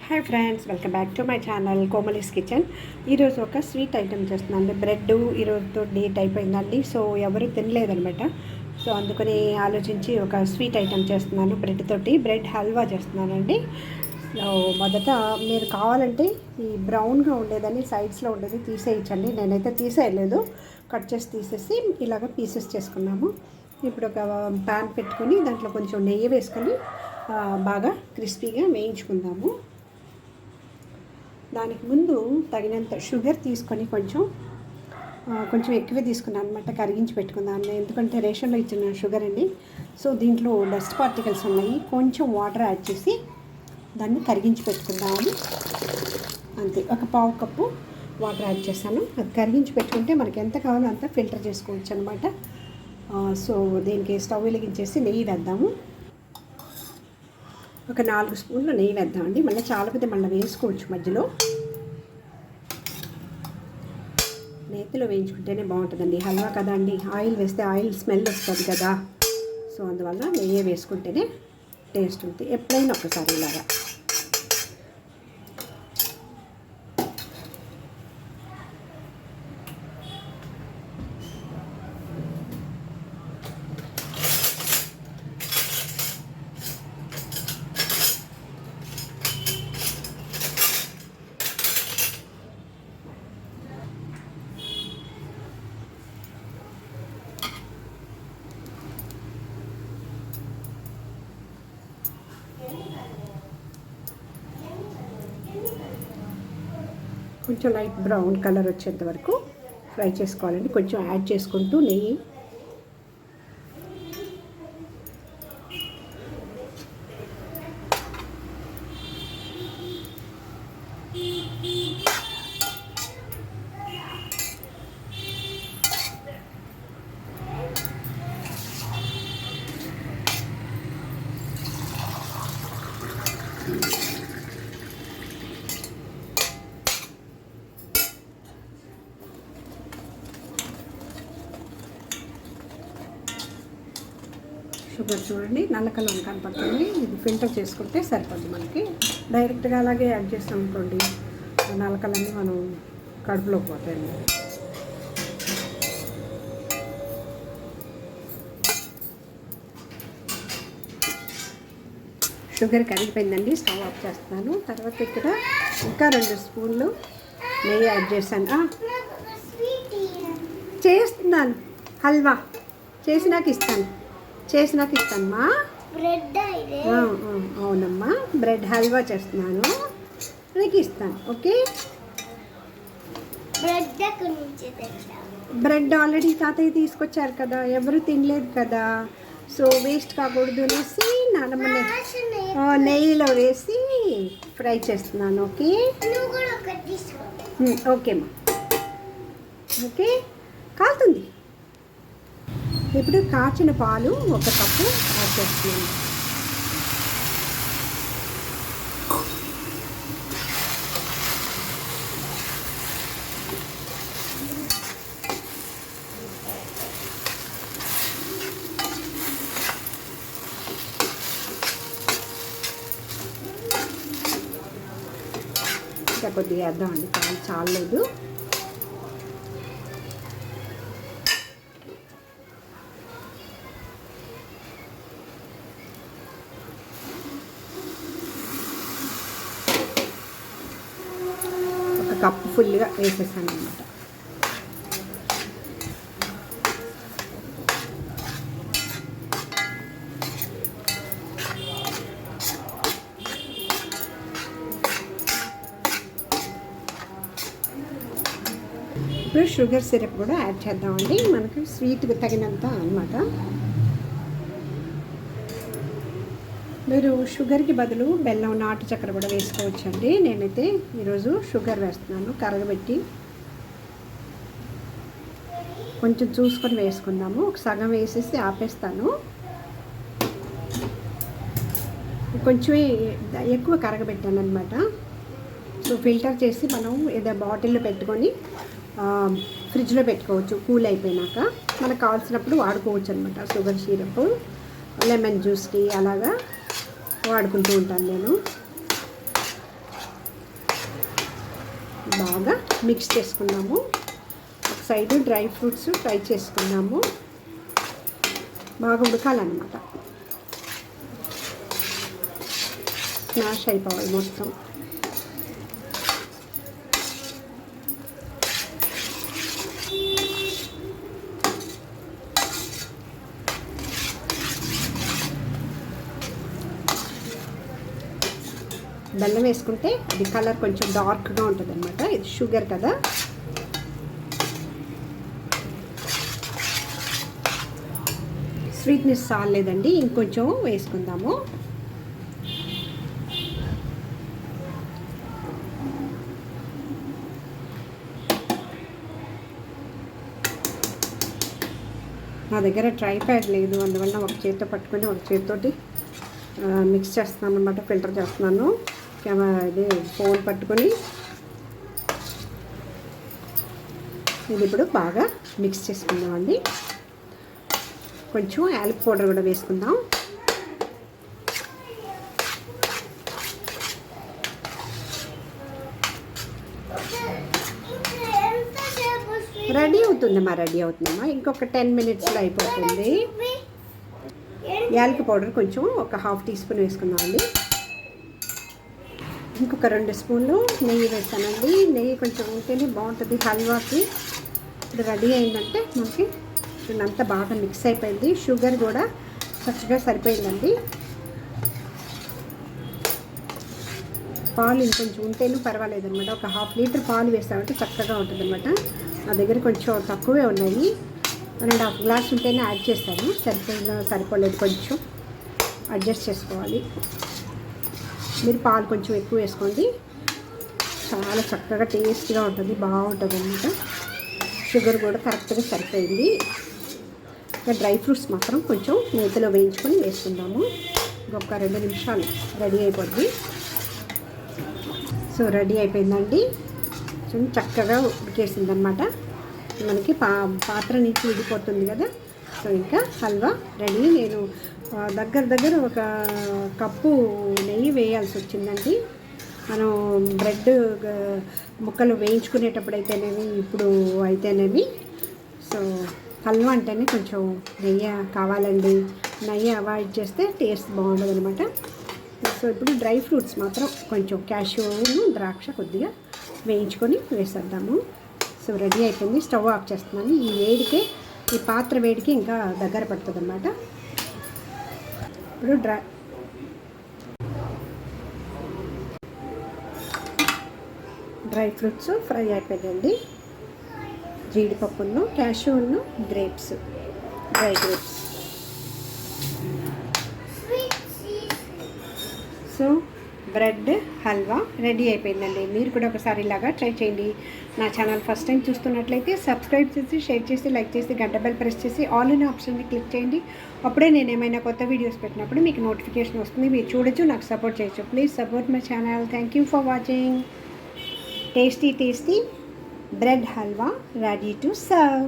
Hi friends, welcome back to my channel Komali's kitchen. ఈరోజు ఒక sweet item చేస్తున్నాను. Bread ఈరోజుతో డేట్ అయిపోయిందండి, సో ఎవరు తినలేదనమాట. సో అందుకని ఆలోచించి ఒక స్వీట్ ఐటెం చేస్తున్నాను. బ్రెడ్ తోటి బ్రెడ్ హల్వా చేస్తున్నానండి. సో మొదట మీరు కావాలంటే ఈ బ్రౌన్గా ఉండేదని సైడ్స్లో ఉండేది తీసేయచ్చండి. నేనైతే తీసేయలేదు, కట్ చేసి తీసేసి ఇలాగ పీసెస్ చేసుకున్నాము. ఇప్పుడు ఒక ప్యాన్ పెట్టుకొని దాంట్లో కొంచెం నెయ్యి వేసుకొని బాగా క్రిస్పీగా వేయించుకుందాము. దానికి ముందు తగినంత షుగర్ తీసుకొని కొంచెం ఎక్కువే తీసుకున్నాను అనమాట, కరిగించి పెట్టుకున్నాను. ఎందుకంటే రేషన్లో ఇచ్చిన షుగర్ అండి. సో దీంట్లో డస్ట్ పార్టికల్స్ ఉన్నాయి. కొంచెం వాటర్ యాడ్ చేసి దాన్ని కరిగించి పెట్టుకుందామని. అంతే, ఒక పావు కప్పు వాటర్ యాడ్ చేశాను. అది కరిగించి పెట్టుకుంటే మనకి ఎంత కావాలో అంత ఫిల్టర్ చేసుకోవచ్చు అనమాట. సో దీనికి స్టవ్ వెలిగించేసి నెయ్యి వేద్దాము. ఒక 4 స్పూన్లు నెయ్యి వేద్దామండి. మళ్ళీ చాలా పెద్ద మళ్ళీ వేసుకోవచ్చు మధ్యలో. నేతిలో వేయించుకుంటేనే బాగుంటుందండి, హల్వా కదా అండి. ఆయిల్ వేస్తే ఆయిల్ స్మెల్ వస్తుంది కదా, సో అందువల్ల నెయ్యి వేసుకుంటేనే టేస్ట్ ఉంటుంది. ఎప్పుడైనా ఒకసారి ఇలాగా. కొంచెం లైట్ బ్రౌన్ కలర్ వచ్చేంత వరకు ఫ్రై చేసుకోవాలండి. కొంచెం యాడ్ చేసుకుంటూ నెయ్యి. షుగర్ చూడండి, నల్ల కలర్ కనపడుతుంది. ఇది ఫిల్టర్ చేసుకుంటే సరిపోద్ది మనకి. డైరెక్ట్గా అలాగే యాడ్ చేస్తాం అనుకోండి, నల్ల కలర్ని మనం కడుపులోకి పోతాయండి. షుగర్ కరిగిపోయిందండి, స్టవ్ ఆఫ్ చేస్తున్నాను. తర్వాత ఇక్కడ ఇంకా 2 స్పూన్లు నెయ్యి యాడ్ చేశాను. చేస్తున్నాను, హల్వా చేసినాక ఇస్తానమ్మా. అవునమ్మా, బ్రెడ్ హల్వా చేస్తున్నాను, నీకు ఇస్తాను. ఓకే, బ్రెడ్ ఆల్రెడీ తాతయ్య తీసుకొచ్చారు కదా, ఎవరు తినలేదు కదా, సో వేస్ట్ కాకూడదు అనేసి నానమ్మ నెయ్యిలో వేసి ఫ్రై చేస్తున్నాను. ఓకే ఓకేమ్మా, ఓకే. కాలుతుంది. ఇప్పుడు కాచిన పాలు 1 కప్పు యాడ్ చేస్తున్నాను. ఇంకా కొద్దిగా వేద్దామండి, పాలు చాలలేదు. కప్పు ఫుల్గా వేసేసాను అనమాట. ఇప్పుడు షుగర్ సిరప్ కూడా యాడ్ చేద్దామండి, మనకు స్వీట్కి తగినంత అనమాట. మీరు షుగర్కి బదులు బెల్లం, నాటు చక్కెర కూడా వేసుకోవచ్చండి. నేనైతే ఈరోజు షుగర్ వేస్తున్నాను, కరగబెట్టి. కొంచెం చూసుకొని వేసుకుందాము. ఒక సగం వేసేసి ఆపేస్తాను. కొంచెం ఎక్కువ కరగబెట్టాను అనమాట. సో ఫిల్టర్ చేసి మనం ఏదో బాటిల్లో పెట్టుకొని ఫ్రిడ్జ్లో పెట్టుకోవచ్చు. కూల్ అయిపోయినాక మనకు కావాల్సినప్పుడు వాడుకోవచ్చు అనమాట. షుగర్ సిరప్ లెమన్ జ్యూస్కి అలాగా వాడుకుంటూ ఉంటాను నేను. బాగా మిక్స్ చేసుకున్నాము. ఒక సైడు డ్రై ఫ్రూట్స్ ఫ్రై చేసుకున్నాము. బాగా ఉడకాలన్నమాట, స్మాష్ అయిపోవాలి మొత్తం. బెల్లం వేసుకుంటే అది కలర్ కొంచెం డార్క్గా ఉంటుంది అనమాట. ఇది షుగర్ కదా. స్వీట్నెస్ చాలేదండి, ఇంకొంచెం వేసుకుందాము. నా దగ్గర ట్రైప్యాడ్ లేదు, అందువల్ల ఒక చేతితో పట్టుకొని ఒక చేతితోటి మిక్స్ చేస్తున్నాను అనమాట. ఫిల్టర్ చేస్తున్నాను. ఇది ఫోన్ పట్టుకొని ఇది ఇప్పుడు బాగా మిక్స్ చేసుకుందామండి. కొంచెం యాలక్ పౌడర్ కూడా వేసుకుందాం. రెడీ అవుతుందమ్మా. ఇంకొక 10 మినిట్స్లో అయిపోతుంది. యాలక్ పౌడర్ కొంచెం ఒక 1/2 టీ స్పూన్ వేసుకుందామండి. ఇంకొక 2 స్పూన్లు నెయ్యి వేస్తానండి. నెయ్యి కొంచెం ఉంటేనే బాగుంటుంది హల్వాకి. ఇప్పుడు రెడీ అయిందంటే మనకి అంతా బాగా మిక్స్ అయిపోయింది. షుగర్ కూడా చక్కగా సరిపోయిందండి. పాలు ఇంకొంచెం ఉంటేనే పర్వాలేదు అనమాట. ఒక 1/2 లీటర్ పాలు వేస్తామంటే చక్కగా ఉంటుంది అనమాట. నా దగ్గర కొంచెం తక్కువే ఉన్నాయి. 1.5 గ్లాస్ ఉంటేనే యాడ్ చేస్తాను. సరిపోలేదు, కొంచెం అడ్జస్ట్ చేసుకోవాలి. మీరు పాలు కొంచెం ఎక్కువ వేసుకోండి. చాలా చక్కగా టేస్ట్గా ఉంటుంది, బాగుంటుంది అన్నమాట. షుగర్ కూడా కరెక్ట్గా సరిపోయింది. ఇంకా డ్రై ఫ్రూట్స్ మాత్రం కొంచెం నేతిలో వేయించుకొని వేసుకుందాము. ఇంకొక 2 నిమిషాలు రెడీ అయిపోద్ది. సో రెడీ అయిపోయిందండి. చక్కగా ఉడికేసిందనమాట. మనకి పాత్ర నుంచి విడిపోతుంది కదా. సో ఇంకా హల్వా రెడీ. నేను దగ్గర ఒక కప్పు నెయ్యి వేయాల్సి వచ్చిందండి. మనం బ్రెడ్ ముక్కలు వేయించుకునేటప్పుడు అయితేనేవి, ఇప్పుడు అయితేనేవి. సో హల్వా అంటేనే కొంచెం నెయ్యి కావాలండి. నెయ్యి అవాయిడ్ చేస్తే టేస్ట్ బాగుండదు అనమాట. సో ఇప్పుడు డ్రై ఫ్రూట్స్ మాత్రం కొంచెం క్యాష్యూను ద్రాక్ష కొద్దిగా వేయించుకొని వేసేద్దాము. సో రెడీ అయిపోయింది. స్టవ్ ఆఫ్ చేస్తున్నాను. ఈ వేడికే, ఈ పాత్ర వేడికి ఇంకా దగ్గర పడుతుంది అన్నమాట. ఇప్పుడు డ్రై ఫ్రూట్స్ ఫ్రై అయిపోయిందండి. జీడిపప్పును, క్యాష్యూను, grapes, dry grapes. So bread halwa ready అయిపోయిందండి. మీరు కూడా ఒకసారి ఇలాగా ట్రై చేయండి. నా ఛానల్ ఫస్ట్ టైం చూస్తున్నట్లయితే సబ్స్క్రైబ్ చేసి, షేర్ చేసి, లైక్ చేసి, గంట బెల్ ప్రెస్ చేసి ఆల్ ఇన్ ఆప్షన్ని క్లిక్ చేయండి. అప్పుడే నేను ఏమైనా కొత్త వీడియోస్ పెట్టినప్పుడు మీకు నోటిఫికేషన్ వస్తుంది. మీరు చూడొచ్చు, నాకు సపోర్ట్ చేయొచ్చు. Please support my channel. Thank you for watching. Tasty bread halwa ready to serve.